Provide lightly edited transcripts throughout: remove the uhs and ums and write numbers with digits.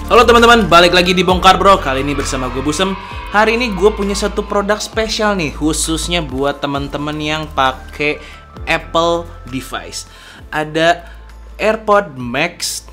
Halo teman-teman, balik lagi di Bongkar Bro. Kali ini bersama gue Busem. Hari ini gue punya satu produk spesial nih, khususnya buat teman-teman yang pakai Apple device. Ada AirPod Max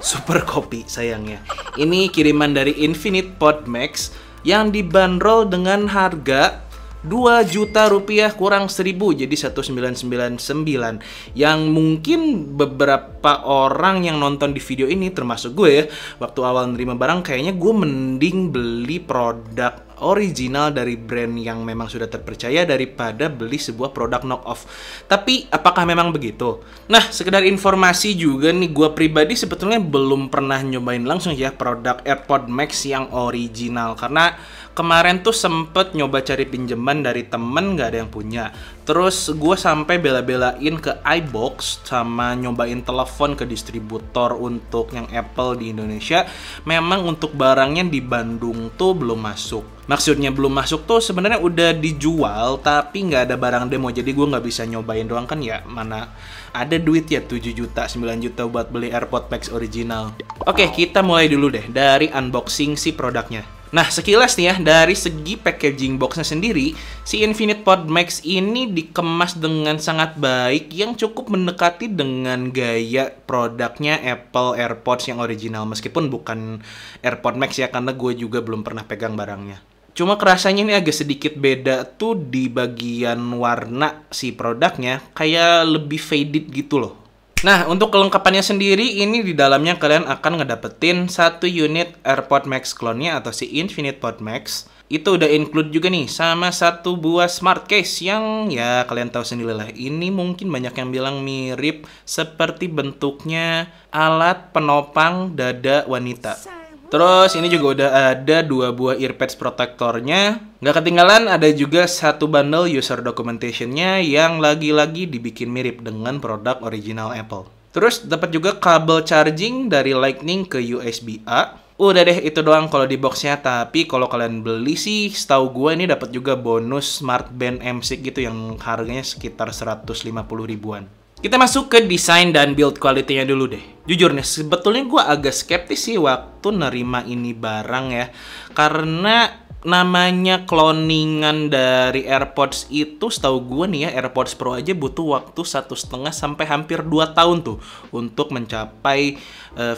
Super Copy sayangnya. Ini kiriman dari Infinite Pod Max yang dibanderol dengan harga 2 juta rupiah kurang 1000, jadi 1999, yang mungkin beberapa orang yang nonton di video ini termasuk gue ya, waktu awal nerima barang kayaknya gue mending beli produk original dari brand yang memang sudah terpercaya daripada beli sebuah produk knock off. Tapi apakah memang begitu? Nah, sekedar informasi juga nih, gue pribadi sebetulnya belum pernah nyobain langsung ya produk AirPod Max yang original, karena kemarin tuh sempet nyoba cari pinjaman dari temen, gak ada yang punya. Terus gue sampai bela-belain ke iBox sama nyobain telepon ke distributor untuk yang Apple di Indonesia. Memang untuk barangnya di Bandung tuh belum masuk. Maksudnya belum masuk tuh sebenarnya udah dijual tapi nggak ada barang demo, jadi gue nggak bisa nyobain doang kan ya, mana ada duit ya 7 juta, 9 juta buat beli AirPod Max original. Oke, kita mulai dulu deh dari unboxing si produknya. Nah, sekilas nih ya, dari segi packaging boxnya sendiri, si Infinite Pod Max ini dikemas dengan sangat baik yang cukup mendekati dengan gaya produknya Apple AirPods yang original. Meskipun bukan AirPod Max ya, karena gue juga belum pernah pegang barangnya. Cuma kerasanya ini agak sedikit beda tuh di bagian warna si produknya, kayak lebih faded gitu loh. Nah, untuk kelengkapannya sendiri, ini di dalamnya kalian akan ngedapetin satu unit AirPod Max clone-nya atau si Infinite Pod Max. Itu udah include juga nih sama satu buah smart case yang ya kalian tahu sendiri lah. Ini mungkin banyak yang bilang mirip seperti bentuknya alat penopang dada wanita. Terus ini juga udah ada 2 buah earpads protectornya. Nggak ketinggalan ada juga satu bundle user documentation-nya yang lagi-lagi dibikin mirip dengan produk original Apple. Terus dapat juga kabel charging dari Lightning ke USB-A. Udah deh, itu doang kalau di boxnya. Tapi kalau kalian beli sih, setahu gue ini dapat juga bonus Smart Band M6 gitu yang harganya sekitar 150 ribuan. Kita masuk ke desain dan build quality-nya dulu deh. Jujur nih, sebetulnya gue agak skeptis sih waktu nerima ini barang ya. Karena namanya cloningan dari AirPods itu, setahu gue nih ya, AirPods Pro aja butuh waktu 1,5 sampai hampir 2 tahun tuh untuk mencapai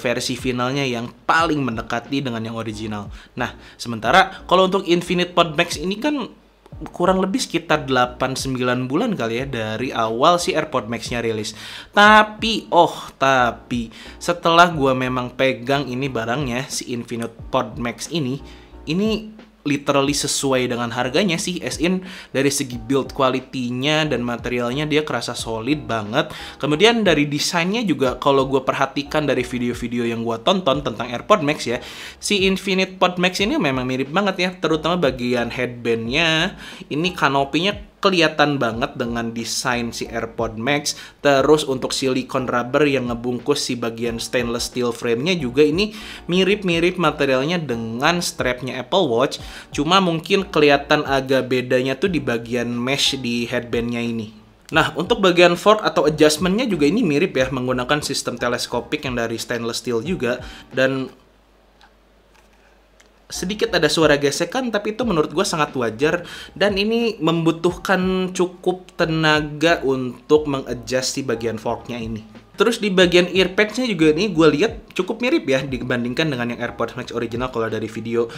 versi finalnya yang paling mendekati dengan yang original. Nah, sementara kalau untuk Infinite Pod Max ini kan kurang lebih sekitar 8-9 bulan kali ya dari awal si AirPod Max-nya rilis. Tapi setelah gua memang pegang ini barangnya, si Infinite Pod Max ini literally sesuai dengan harganya sih, as in dari segi build quality-nya dan materialnya dia kerasa solid banget. Kemudian dari desainnya juga kalau gue perhatikan dari video-video yang gue tonton tentang AirPod Max ya, si Infinite Pod Max ini memang mirip banget ya, terutama bagian headband-nya. Ini kanopinya kelihatan banget dengan desain si AirPod Max. Terus untuk silikon rubber yang ngebungkus si bagian stainless steel frame-nya juga ini mirip-mirip materialnya dengan strapnya Apple Watch. Cuma mungkin kelihatan agak bedanya tuh di bagian mesh di headband-nya ini. Nah, untuk bagian fork atau adjustment-nya juga ini mirip ya, menggunakan sistem teleskopik yang dari stainless steel juga. Dan sedikit ada suara gesekan, tapi itu menurut gue sangat wajar. Dan ini membutuhkan cukup tenaga untuk mengadjust si bagian forknya ini. Terus di bagian earpads-nya juga nih gue lihat cukup mirip ya dibandingkan dengan yang AirPods Max original kalau dari video.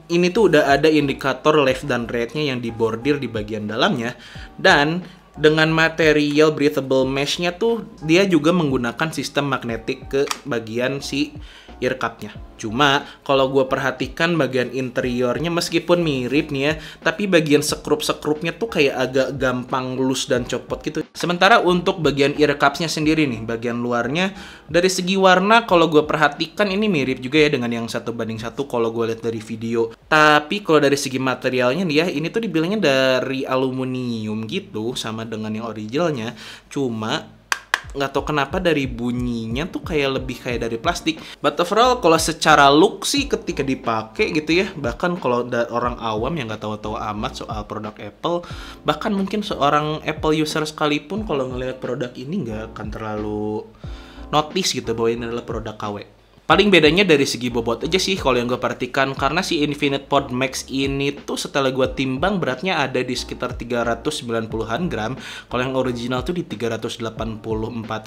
Ini tuh udah ada indikator left dan right-nya yang dibordir di bagian dalamnya. Dan dengan material breathable mesh-nya tuh dia juga menggunakan sistem magnetik ke bagian si ear cup-nya. Cuma kalau gue perhatikan bagian interiornya meskipun mirip nih ya, tapi bagian sekrup-sekrupnya tuh kayak agak gampang loose dan copot gitu. Sementara untuk bagian ear cups-nya sendiri nih, bagian luarnya dari segi warna kalau gue perhatikan ini mirip juga ya dengan yang 1:1 kalau gue lihat dari video. Tapi kalau dari segi materialnya nih ya, ini tuh dibilangnya dari aluminium gitu sama dengan yang originalnya. Cuma nggak tahu kenapa dari bunyinya tuh kayak lebih kayak dari plastik. But overall kalau secara look sih ketika dipakai gitu ya, bahkan kalau orang awam yang nggak tahu-tahu amat soal produk Apple, bahkan mungkin seorang Apple user sekalipun kalau ngelihat produk ini nggak akan terlalu notice gitu bahwa ini adalah produk KW. Paling bedanya dari segi bobot aja sih kalau yang gue perhatikan, karena si Infinite Pod Max ini tuh setelah gue timbang beratnya ada di sekitar 390-an gram. Kalau yang original tuh di 384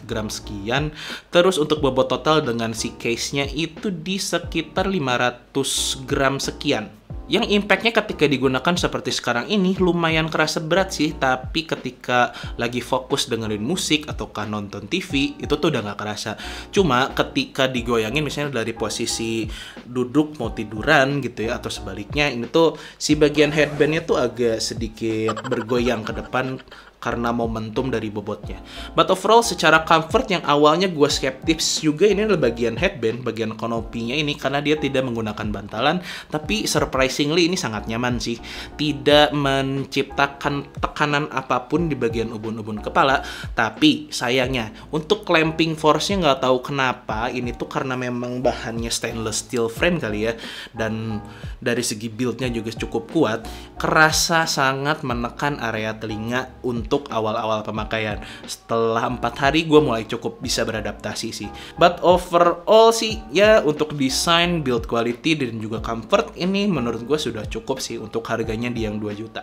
gram sekian. Terus untuk bobot total dengan si case-nya itu di sekitar 500 gram sekian. Yang impactnya ketika digunakan seperti sekarang ini lumayan kerasa berat sih, tapi ketika lagi fokus dengerin musik ataukah nonton TV itu tuh udah nggak kerasa. Cuma ketika digoyangin misalnya dari posisi duduk mau tiduran gitu ya, atau sebaliknya, ini tuh si bagian headbandnya tuh agak sedikit bergoyang ke depan karena momentum dari bobotnya. But overall secara comfort yang awalnya gue skeptis juga, ini adalah bagian headband, bagian kanopinya ini, karena dia tidak menggunakan bantalan, tapi surprisingly ini sangat nyaman sih. Tidak menciptakan tekanan apapun di bagian ubun-ubun kepala, tapi sayangnya untuk clamping force-nya nggak tahu kenapa, ini tuh karena memang bahannya stainless steel frame kali ya, dan dari segi build-nya juga cukup kuat, kerasa sangat menekan area telinga untuk awal-awal pemakaian. Setelah 4 hari gue mulai cukup bisa beradaptasi sih. But overall sih ya, untuk desain, build quality, dan juga comfort ini menurut gue sudah cukup sih untuk harganya di yang 2 juta.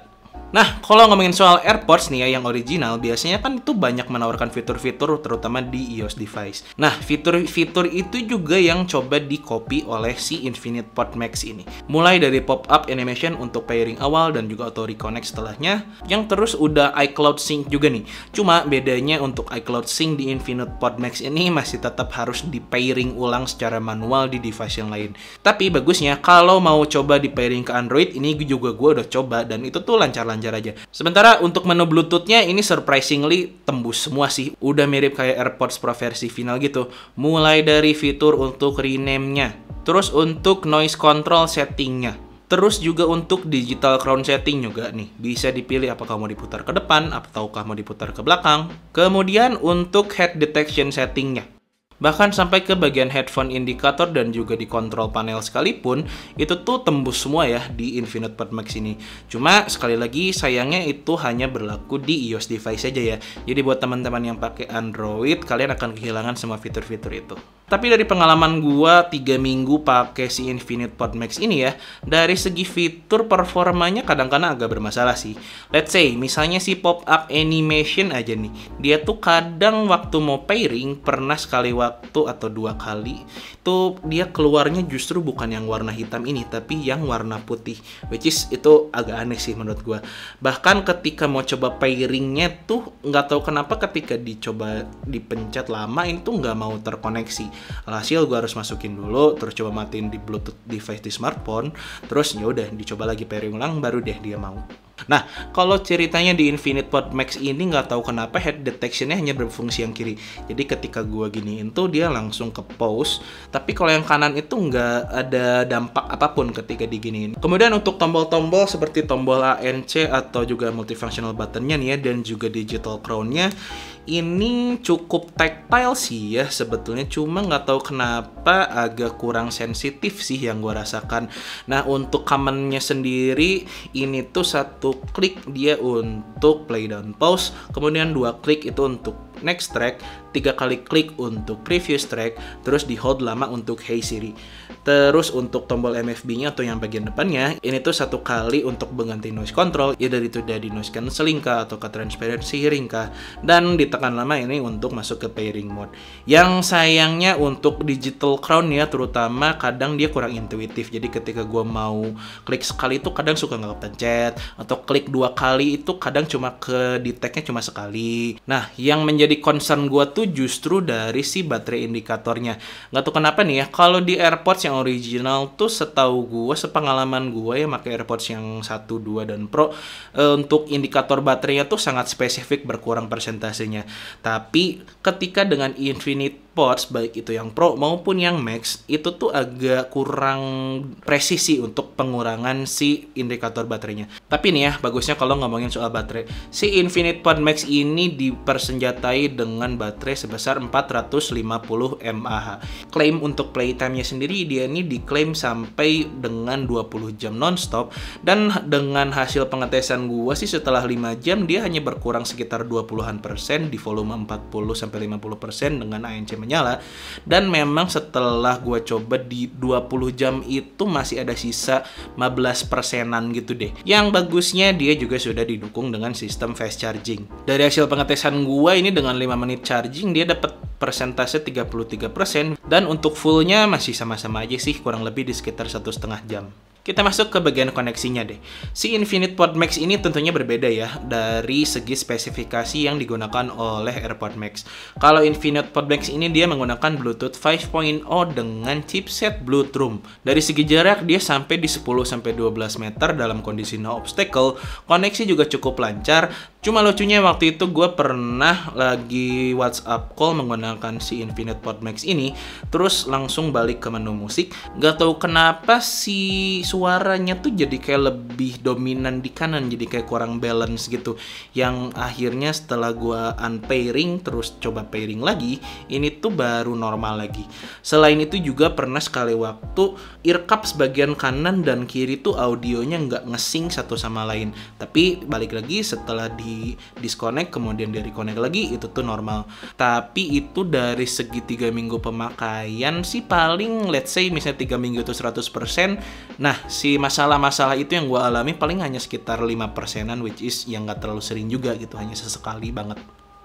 Nah, kalau ngomongin soal AirPods nih ya, yang original, biasanya kan itu banyak menawarkan fitur-fitur terutama di iOS device. Nah, fitur-fitur itu juga yang coba di-copy oleh si Infinite Pod Max ini. Mulai dari pop-up animation untuk pairing awal dan juga auto reconnect setelahnya, yang terus udah iCloud Sync juga nih. Cuma bedanya untuk iCloud Sync di Infinite Pod Max ini masih tetap harus di-pairing ulang secara manual di device yang lain. Tapi bagusnya kalau mau coba di-pairing ke Android, ini juga gue udah coba dan itu tuh lancar-lancar aja. Sementara untuk menu Bluetooth-nya ini surprisingly tembus semua sih. Udah mirip kayak AirPods Pro versi final gitu. Mulai dari fitur untuk rename-nya, terus untuk noise control setting-nya, terus juga untuk digital crown setting juga nih. Bisa dipilih apakah mau diputar ke depan ataukah mau diputar ke belakang. Kemudian untuk head detection setting-nya, bahkan sampai ke bagian headphone indikator dan juga di control panel sekalipun, itu tuh tembus semua ya di Infinite Pod Max ini. Cuma sekali lagi sayangnya itu hanya berlaku di iOS device aja ya. Jadi buat teman-teman yang pakai Android, kalian akan kehilangan semua fitur-fitur itu. Tapi dari pengalaman gua 3 minggu pakai si Infinite Pod Max ini ya, dari segi fitur performanya kadang-kadang agak bermasalah sih. Let's say misalnya si pop-up animation aja nih, dia tuh kadang waktu mau pairing pernah sekali waktu atau 2 kali itu dia keluarnya justru bukan yang warna hitam ini, tapi yang warna putih, which is itu agak aneh sih menurut gua. Bahkan ketika mau coba pairingnya tuh nggak tahu kenapa ketika dicoba dipencet lama ini tuh nggak mau terkoneksi. Alhasil gue harus masukin dulu, terus coba matiin di Bluetooth device di smartphone, terus ya udah dicoba lagi pairing ulang, baru deh dia mau. Nah, kalau ceritanya di Infinite Pod Max ini nggak tahu kenapa head detection-nya hanya berfungsi yang kiri. Jadi ketika gua giniin tuh dia langsung ke pause, tapi kalau yang kanan itu nggak ada dampak apapun ketika diginiin. Kemudian untuk tombol-tombol seperti tombol ANC atau juga multifunctional button-nya nih ya, dan juga digital crown-nya, ini cukup tactile sih ya sebetulnya, cuma nggak tahu kenapa agak kurang sensitif sih yang gue rasakan. Nah, untuk command-nya sendiri ini tuh 1 klik dia untuk play down pause, kemudian 2 klik itu untuk next track, 3 kali klik untuk previous track, terus di hold lama untuk Hey Siri. Terus untuk tombol MFB-nya atau yang bagian depannya, ini tuh 1 kali untuk mengganti noise control, ya dari itu dari noise cancelling kah atau ke transparency hearing kah, dan ditekan lama ini untuk masuk ke pairing mode. Yang sayangnya untuk digital crown ya terutama kadang dia kurang intuitif. Jadi ketika gua mau klik sekali itu kadang suka nggak kepencet, atau klik 2 kali itu kadang cuma ke detect-nya cuma sekali. Nah, yang menjadi concern gua tuh justru dari si baterai indikatornya. Nggak tahu kenapa nih ya, kalau di AirPods yang original tuh setahu gue, sepengalaman gue ya pakai AirPods yang 1, 2, dan Pro, untuk indikator baterainya tuh sangat spesifik berkurang persentasenya. Tapi ketika dengan Infinite Pods, baik itu yang Pro maupun yang Max, itu tuh agak kurang presisi untuk pengurangan si indikator baterainya. Tapi nih ya, bagusnya kalau ngomongin soal baterai, si Infinite Pod Max ini dipersenjatai dengan baterai sebesar 450 mAh. Klaim untuk playtime-nya sendiri, dia ini diklaim sampai dengan 20 jam nonstop, dan dengan hasil pengetesan gua sih setelah 5 jam dia hanya berkurang sekitar 20% di volume 40-50% dengan ANC menyala. Dan memang setelah gue coba di 20 jam itu masih ada sisa 15%-an gitu deh. Yang bagusnya dia juga sudah didukung dengan sistem fast charging. Dari hasil pengetesan gue ini dengan 5 menit charging dia dapat persentase 33%, dan untuk fullnya masih sama-sama aja sih, kurang lebih di sekitar 1,5 jam. Kita masuk ke bagian koneksinya deh. Si Infinite Pod Max ini tentunya berbeda ya dari segi spesifikasi yang digunakan oleh AirPod Max. Kalau Infinite Pod Max ini dia menggunakan Bluetooth 5.0 dengan chipset Bluetooth. Dari segi jarak dia sampai di 10-12 meter dalam kondisi no obstacle. Koneksi juga cukup lancar. Cuma lucunya waktu itu gue pernah lagi WhatsApp call menggunakan si Infinite Pod Max ini, terus langsung balik ke menu musik. Gak tahu kenapa si suaranya tuh jadi kayak lebih dominan di kanan, jadi kayak kurang balance gitu. Yang akhirnya setelah gue unpairing terus coba pairing lagi, ini tuh baru normal lagi. Selain itu juga pernah sekali waktu earcups bagian kanan dan kiri tuh audionya nggak nge-sync satu sama lain. Tapi balik lagi setelah di disconnect kemudian di reconnect lagi, itu tuh normal. Tapi itu dari segi 3 minggu pemakaian sih paling let's say misalnya 3 minggu itu 100%. Nah si masalah-masalah itu yang gue alami paling hanya sekitar 5%-an, which is yang gak terlalu sering juga gitu, hanya sesekali banget.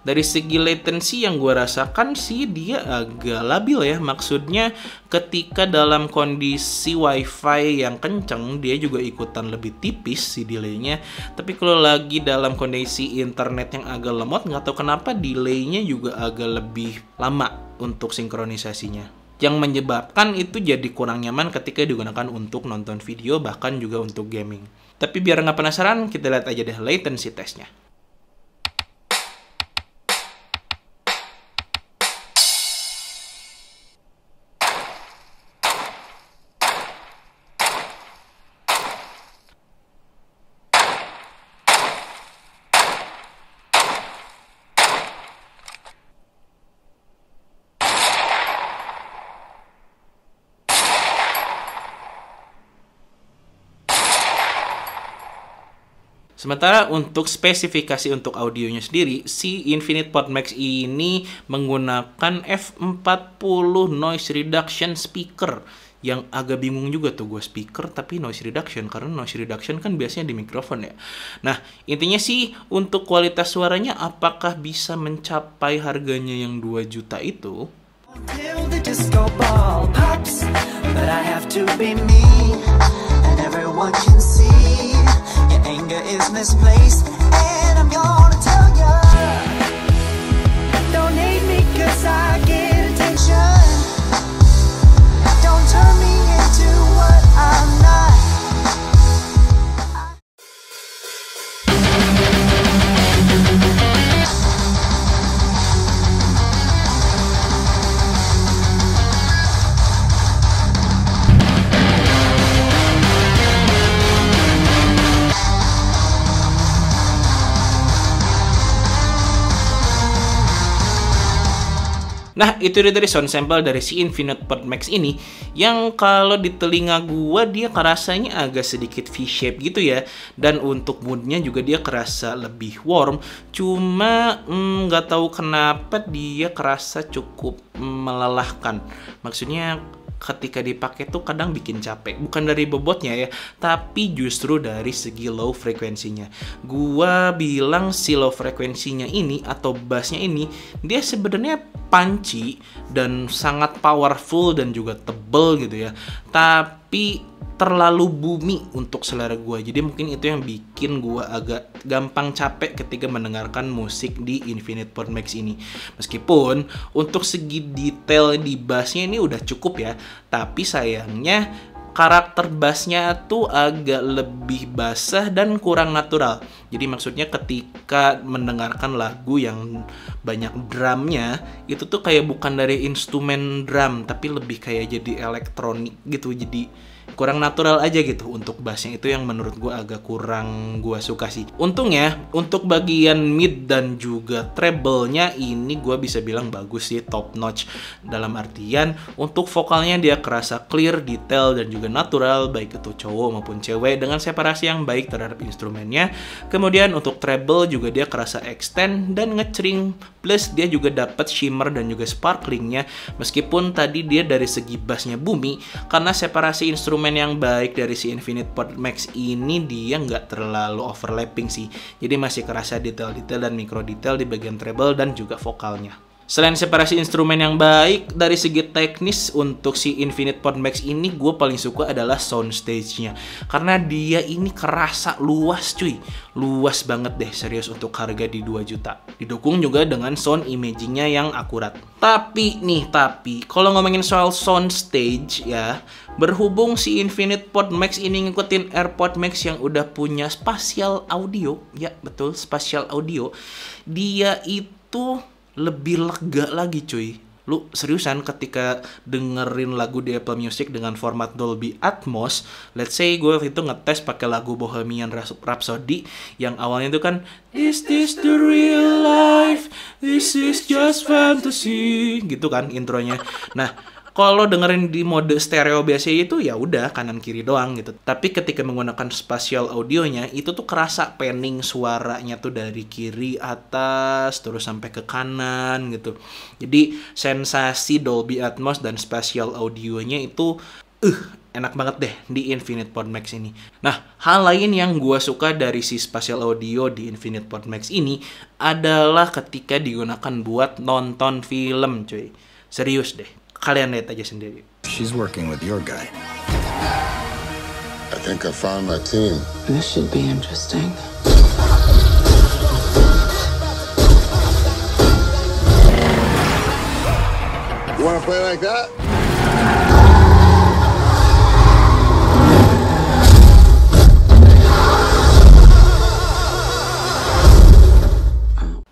Dari segi latency yang gue rasakan sih dia agak labil ya. Maksudnya ketika dalam kondisi wifi yang kenceng dia juga ikutan lebih tipis si delaynya. Tapi kalau lagi dalam kondisi internet yang agak lemot, nggak tahu kenapa delaynya juga agak lebih lama untuk sinkronisasinya. Yang menyebabkan itu jadi kurang nyaman ketika digunakan untuk nonton video, bahkan juga untuk gaming. Tapi biar nggak penasaran, kita lihat aja deh latency testnya. Sementara untuk spesifikasi untuk audionya sendiri, si Infinite Pod Max ini menggunakan F40 Noise Reduction Speaker. Yang agak bingung juga tuh gue, speaker tapi noise reduction, karena noise reduction kan biasanya di mikrofon ya. Nah intinya sih untuk kualitas suaranya apakah bisa mencapai harganya yang 2 juta itu? Is misplaced and I'm gonna tell ya, don't hate me cause I get attention, don't turn me into what I'm not. Nah, itu dia dari sound sample dari si Infinite Pod Max ini, yang kalau di telinga gua dia kerasanya agak sedikit V-shape gitu ya. Dan untuk moodnya juga dia kerasa lebih warm. Cuma nggak tahu kenapa dia kerasa cukup melelahkan. Maksudnya ketika dipakai tuh kadang bikin capek. Bukan dari bobotnya ya, tapi justru dari segi low frekuensinya. Gua bilang si low frekuensinya ini atau bassnya ini dia sebenarnya punchy dan sangat powerful dan juga tebel gitu ya. Tapi terlalu bumi untuk selera gue. Jadi mungkin itu yang bikin gue agak gampang capek ketika mendengarkan musik di Infinite Pod Max ini. Meskipun untuk segi detail di bassnya ini udah cukup ya, tapi sayangnya karakter bassnya tuh agak lebih basah dan kurang natural. Jadi maksudnya ketika mendengarkan lagu yang banyak drumnya, itu tuh kayak bukan dari instrumen drum, tapi lebih kayak jadi elektronik gitu. Jadi kurang natural aja gitu untuk bassnya. Itu yang menurut gue agak kurang gue suka sih. Untungnya untuk bagian mid dan juga treble-nya ini gue bisa bilang bagus sih, top notch. Dalam artian untuk vokalnya dia kerasa clear, detail, dan juga natural, baik itu cowok maupun cewek, dengan separasi yang baik terhadap instrumennya. Kemudian untuk treble juga dia kerasa extend dan ngecering, plus dia juga dapat shimmer dan juga sparklingnya. Meskipun tadi dia dari segi bassnya bumi, karena separasi instrumen yang baik dari si Infinite Pod Max ini dia nggak terlalu overlapping sih. Jadi masih kerasa detail-detail dan mikro detail di bagian treble dan juga vokalnya. Selain separasi instrumen yang baik, dari segi teknis untuk si Infinite Pod Max ini gue paling suka adalah soundstage-nya. Karena dia ini kerasa luas cuy. Luas banget deh, serius untuk harga di 2 juta. Didukung juga dengan sound imaging-nya yang akurat. Tapi kalau ngomongin soal soundstage ya, berhubung si Infinite Pod Max ini ngikutin AirPod Max yang udah punya spatial audio, ya betul, spatial audio, dia itu lebih lega lagi cuy. Lu seriusan ketika dengerin lagu di Apple Music dengan format Dolby Atmos, let's say gue waktu itu ngetes pakai lagu Bohemian Rhapsody yang awalnya itu kan Is this the real life? This is just fantasy gitu kan intronya. Nah, kalau dengerin di mode stereo biasa itu ya udah kanan kiri doang gitu. Tapi ketika menggunakan spatial audionya itu tuh kerasa panning suaranya tuh dari kiri atas terus sampai ke kanan gitu. Jadi sensasi Dolby Atmos dan spatial audionya itu enak banget deh di Infinite Pod Max ini. Nah, hal lain yang gue suka dari si spatial audio di Infinite Pod Max ini adalah ketika digunakan buat nonton film cuy. Serius deh. Kalian lihat aja sendiri. She's working with your guy. I think I found my team. This should be interesting. You want to play like that?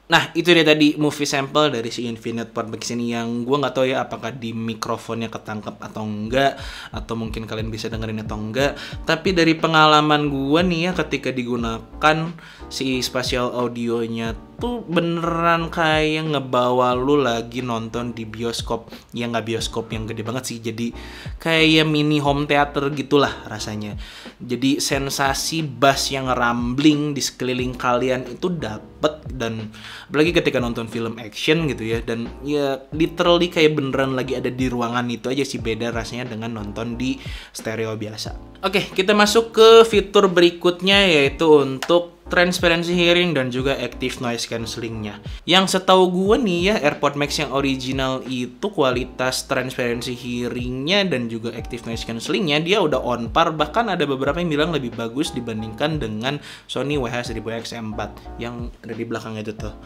Nah, itu dia tadi movie sample dari si Infinite Pod Max ini yang gue nggak tahu ya apakah di mikrofonnya ketangkep atau enggak, atau mungkin kalian bisa dengerin atau enggak. Tapi dari pengalaman gue nih ya ketika digunakan si spatial audionya tuh beneran kayak ngebawa lu lagi nonton di bioskop. Ya nggak bioskop yang gede banget sih, jadi kayak mini home theater gitulah rasanya. Jadi sensasi bass yang rambling di sekeliling kalian itu dapet, dan apalagi ketika nonton film action gitu ya, dan ya literally kayak beneran lagi ada di ruangan itu aja sih, beda rasanya dengan nonton di stereo biasa. Oke, kita masuk ke fitur berikutnya yaitu untuk transparency hearing dan juga active noise cancellingnya. Yang setahu gue nih ya, AirPod Max yang original itu kualitas transparency hearingnya dan juga active noise cancellingnya dia udah on par, bahkan ada beberapa yang bilang lebih bagus dibandingkan dengan Sony WH-1000XM4 yang ada di belakang itu tuh.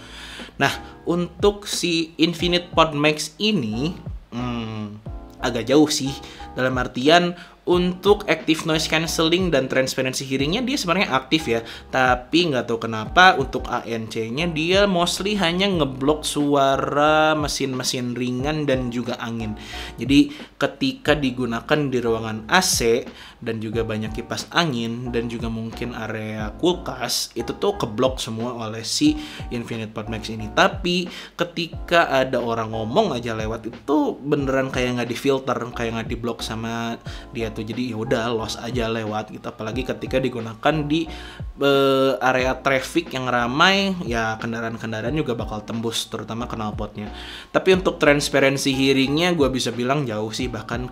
Nah, untuk si Infinite Pod Max ini agak jauh sih, dalam artian untuk active noise cancelling dan transparency hearingnya dia sebenarnya aktif ya, tapi nggak tahu kenapa untuk ANC-nya dia mostly hanya ngeblok suara mesin-mesin ringan dan juga angin. Jadi ketika digunakan di ruangan AC dan juga banyak kipas angin dan juga mungkin area kulkas, itu tuh keblok semua oleh si Infinite Pod Max ini. Tapi ketika ada orang ngomong aja lewat itu beneran kayak nggak difilter, kayak nggak diblok sama dia tuh. Jadi ya udah loss aja lewat gitu. Apalagi ketika digunakan di area traffic yang ramai, ya kendaraan-kendaraan juga bakal tembus, terutama knalpotnya. Tapi untuk transparency hearingnya gue bisa bilang jauh sih, bahkan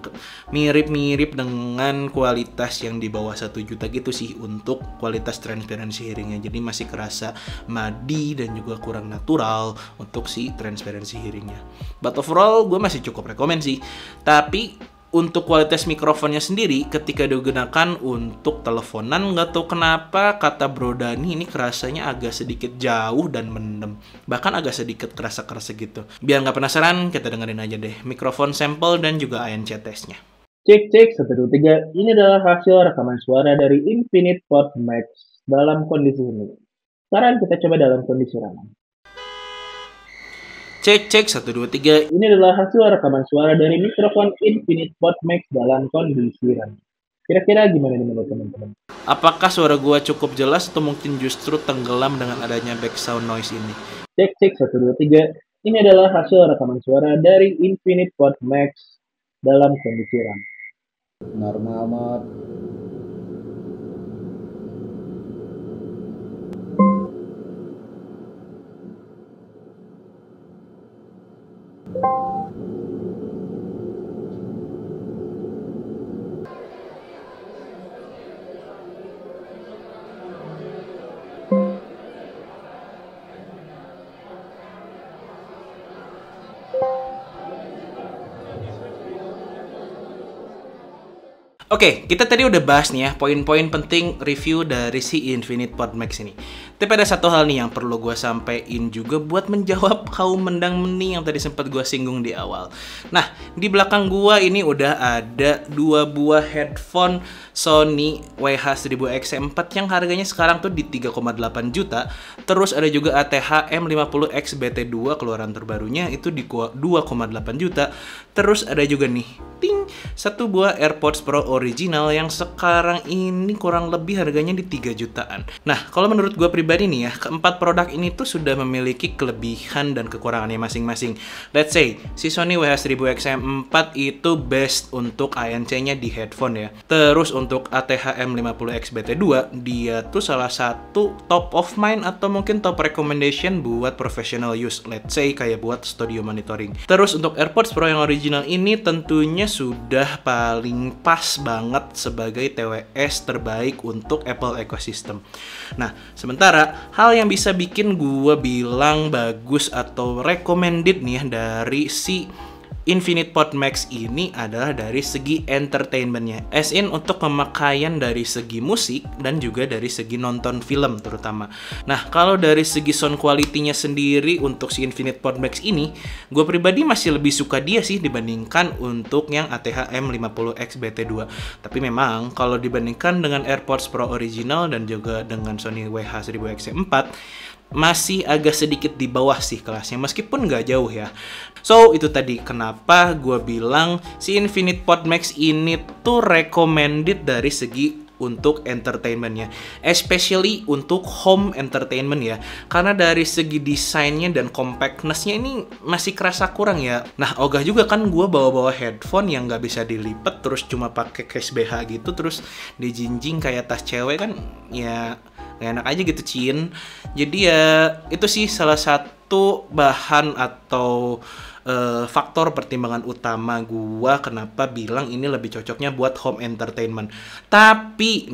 mirip-mirip dengan kualitas yang di bawah 1 juta gitu sih untuk kualitas transparency hearingnya. Jadi masih kerasa madi dan juga kurang natural untuk si transparency hearingnya. But overall gue masih cukup rekomen sih. Tapi untuk kualitas mikrofonnya sendiri ketika digunakan untuk teleponan, nggak tahu kenapa kata Bro Dani ini kerasanya agak sedikit jauh dan mendem, bahkan agak sedikit kerasa-kerasa gitu. Biar nggak penasaran, kita dengerin aja deh mikrofon sampel dan juga ANC testnya. Cek 1 2 3. Ini adalah hasil rekaman suara dari Infinite Pod Max dalam kondisi ini. Sekarang kita coba dalam kondisi ramai. Cek 1 2 3. Ini adalah hasil rekaman suara dari mikrofon Infinite Pod Max dalam kondisi ramai. Kira-kira gimana nih menurut teman-teman? Apakah suara gua cukup jelas atau mungkin justru tenggelam dengan adanya background noise ini? Cek cek 1 2 3. Ini adalah hasil rekaman suara dari Infinite Pod Max dalam kondisi RAM. Normal mod. Oke, kita tadi udah bahas nih ya poin-poin penting review dari si Infinite Pod Max ini. Tapi ada satu hal nih yang perlu gue sampein juga buat menjawab kaum mendang mending yang tadi sempat gue singgung di awal. Nah, di belakang gue ini udah ada 2 buah headphone Sony WH-1000XM4 yang harganya sekarang tuh di 3,8 juta. Terus ada juga ATH M50X BT2 keluaran terbarunya itu di 2,8 juta. Terus ada juga nih, ting, 1 buah AirPods Pro original yang sekarang ini kurang lebih harganya di 3 jutaan. Nah, kalau menurut gue pribadi nih ya, keempat produk ini tuh sudah memiliki kelebihan dan kekurangannya masing-masing. Let's say, si Sony WH-1000XM4 itu best untuk ANC-nya di headphone ya. Terus untuk ATH M50X BT2, dia tuh salah satu top of mind atau mungkin top recommendation buat professional use. Let's say, kayak buat studio monitoring. Terus untuk AirPods Pro yang original ini tentunya sudah paling pas banget sebagai TWS terbaik untuk Apple ecosystem. Nah, sementara hal yang bisa bikin gue bilang bagus atau recommended nih dari si Infinite Pod Max ini adalah dari segi entertainment-nya. As in untuk pemakaian dari segi musik dan juga dari segi nonton film terutama. Nah, kalau dari segi sound quality-nya sendiri untuk si Infinite Pod Max ini, gue pribadi masih lebih suka dia sih dibandingkan untuk yang ATH M50X BT2. Tapi memang kalau dibandingkan dengan AirPods Pro original dan juga dengan Sony WH-1000XM4, masih agak sedikit di bawah sih kelasnya, meskipun nggak jauh ya. So, itu tadi kenapa gue bilang si Infinite Pod Max ini tuh recommended dari segi untuk entertainment-nya, especially untuk home entertainment ya, karena dari segi desainnya dan compactness-nya ini masih kerasa kurang ya. Nah, ogah juga kan gue bawa-bawa headphone yang nggak bisa dilipet, terus cuma pakai case BH gitu, terus dijinjing kayak tas cewek kan, ya gak enak aja gitu Cin. Jadi ya itu sih salah satu bahan atau faktor pertimbangan utama gua kenapa bilang ini lebih cocoknya buat home entertainment. Tapi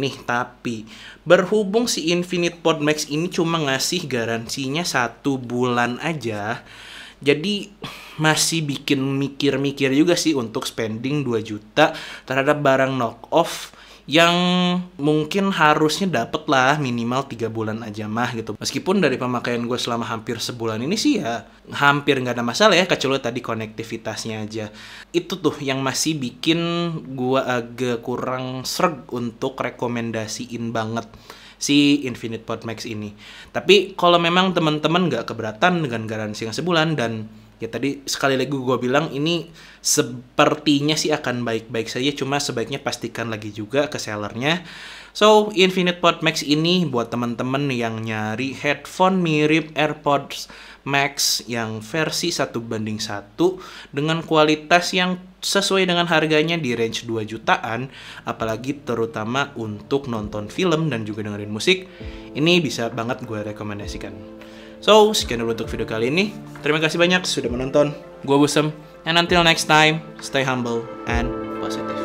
berhubung si Infinite Pod Max ini cuma ngasih garansinya 1 bulan aja, jadi masih bikin mikir-mikir juga sih untuk spending 2 juta terhadap barang knock-off yang mungkin harusnya dapet lah minimal 3 bulan aja mah gitu. Meskipun dari pemakaian gue selama hampir sebulan ini sih ya hampir nggak ada masalah ya, kecuali tadi konektivitasnya aja. Itu tuh yang masih bikin gue agak kurang sreg untuk rekomendasiin banget si Infinite Pod Max ini. Tapi kalau memang teman-teman nggak keberatan dengan garansi yang sebulan, dan ya tadi sekali lagi gue bilang ini sepertinya sih akan baik-baik saja, cuma sebaiknya pastikan lagi juga ke sellernya. So, Infinite Pod Max ini buat teman-teman yang nyari headphone mirip AirPods Max yang versi 1:1 dengan kualitas yang sesuai dengan harganya di range 2 jutaan, apalagi terutama untuk nonton film dan juga dengerin musik, ini bisa banget gue rekomendasikan. So, sekian dulu untuk video kali ini. Terima kasih banyak sudah menonton. Gua Busem, and until next time, stay humble and positive.